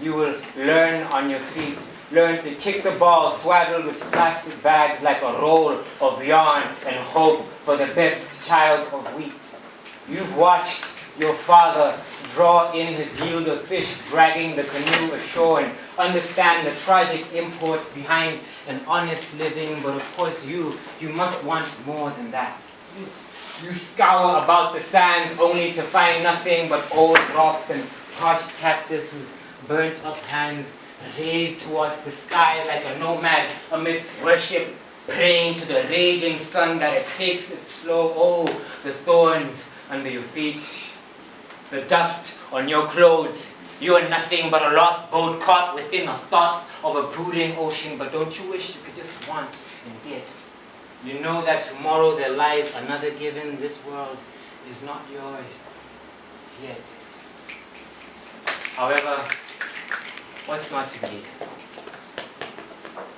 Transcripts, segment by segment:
You will learn on your feet. Learn to kick the ball swaddled with plastic bags like a roll of yarn and hope for the best child of wheat. You've watched your father draw in his yield of fish, dragging the canoe ashore, and understand the tragic import behind an honest living. But of course you must want more than that. You scour about the sands only to find nothing but old rocks and parched cactus whose burnt up hands raise towards the sky like a nomad amidst worship, praying to the raging sun that it takes its slow. Oh, the thorns under your feet, the dust on your clothes. You are nothing but a lost boat caught within the thoughts of a brooding ocean. But don't you wish you could just want and get? You know that tomorrow there lies another given. This world is not yours yet. However, what's not to be?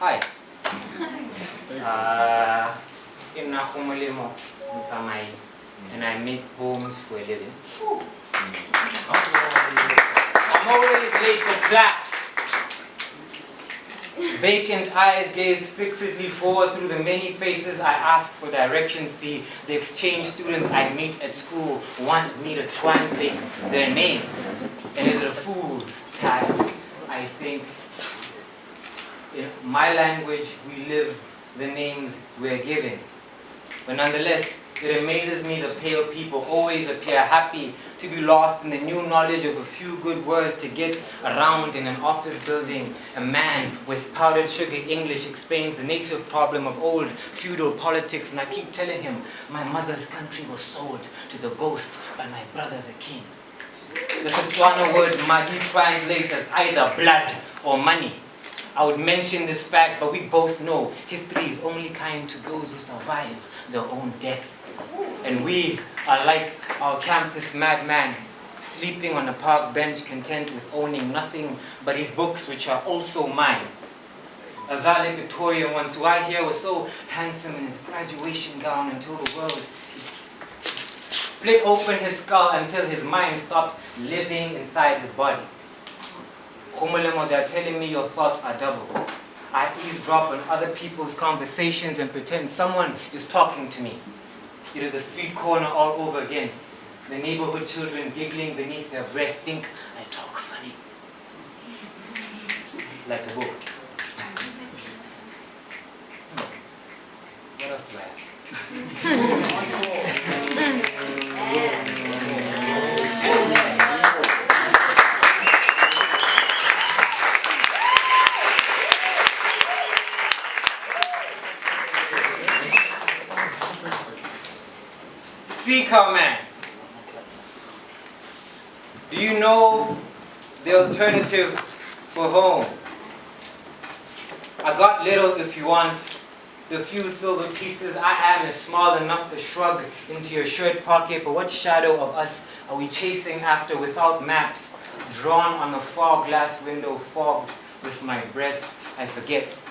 Hi. I'm Gomolemo Motsamai, and I make poems for a living. I'm always late for class. Vacant eyes gaze fixedly forward through the many faces I ask for directions. See, the exchange students I meet at school want me to translate their names. And is it a fool's task? I think in my language we live the names we're given. But nonetheless, it amazes me the pale people always appear happy to be lost in the new knowledge of a few good words to get around in an office building. A man with powdered sugar English explains the native problem of old feudal politics, and I keep telling him my mother's country was sold to the ghost by my brother the king. The Seatla word Magi translates as either blood or money. I would mention this fact, but we both know history is only kind to those who survive their own death. And we are like our campus madman, sleeping on a park bench, content with owning nothing but his books, which are also mine. A valedictorian once, who I hear was so handsome in his graduation gown until the world split open his skull until his mind stopped living inside his body. Gomolemo, they're telling me your thoughts are double. I eavesdrop on other people's conversations and pretend someone is talking to me. It is a street corner all over again. The neighborhood children giggling beneath their breath think I talk funny. Like a book. What else do I Streetcar man. Do you know the alternative for home? I got little if you want. The few silver pieces I am is small enough to shrug into your shirt pocket, but what shadow of us are we chasing after without maps? Drawn on the fog glass window, fogged with my breath, I forget.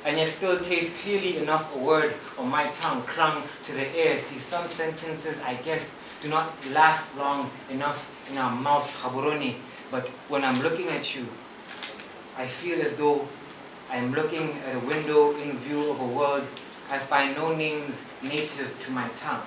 And yet still taste clearly enough a word on my tongue clung to the air. See, some sentences, I guess, do not last long enough in our mouth, haburoni. But when I'm looking at you, I feel as though I'm looking at a window in view of a world I find no names native to my tongue.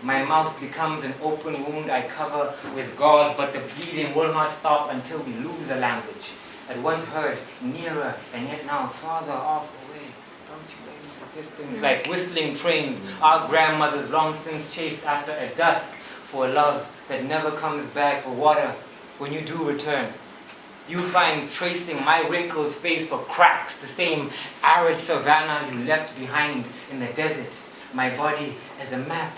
My mouth becomes an open wound I cover with gauze, but the bleeding will not stop until we lose a language. At once heard nearer and yet now farther off away. Don't you wait in the distance like whistling trains. Our grandmothers long since chased after at dusk for a love that never comes back. But water, when you do return, you find tracing my wrinkled face for cracks, the same arid savanna you left behind in the desert. My body as a map.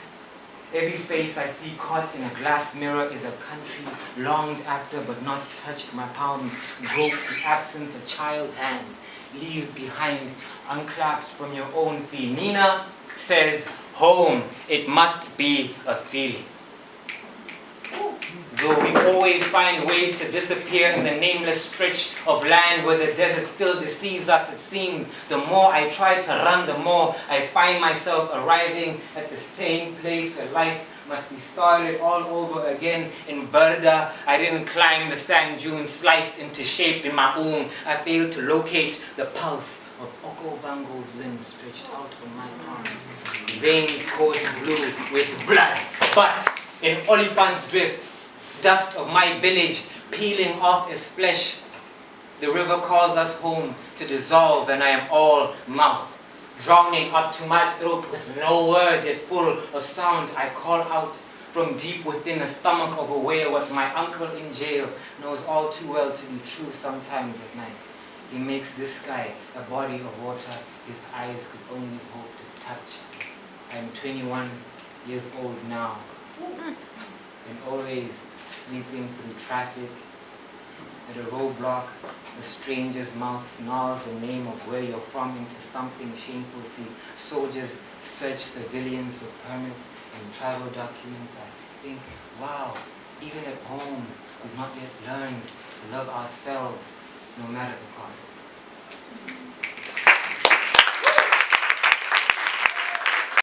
Every face I see caught in a glass mirror is a country longed after but not touched. My palms grope the absence of child's hands, leaves behind, unclaps from your own sea. Nina says, home, it must be a feeling. Though we always find ways to disappear in the nameless stretch of land where the desert still deceives us, it seems the more I try to run, the more I find myself arriving at the same place where life must be started all over again. In Berda, I didn't climb the sand dunes sliced into shape in my own. I failed to locate the pulse of Okovango's limbs stretched out on my arms. Veins coursed blue with blood. But in Oliphant's drift, dust of my village peeling off its flesh, the river calls us home to dissolve, and I am all mouth. Drowning up to my throat with no words yet full of sound, I call out from deep within the stomach of a whale what my uncle in jail knows all too well to be true sometimes at night. He makes this sky a body of water his eyes could only hope to touch. I am 21 years old now, and always sleeping through traffic. At a roadblock, a stranger's mouth snarls the name of where you're from into something shameful. See, soldiers search civilians for permits and travel documents. I think, wow, even at home, we've not yet learned to love ourselves, no matter the cost.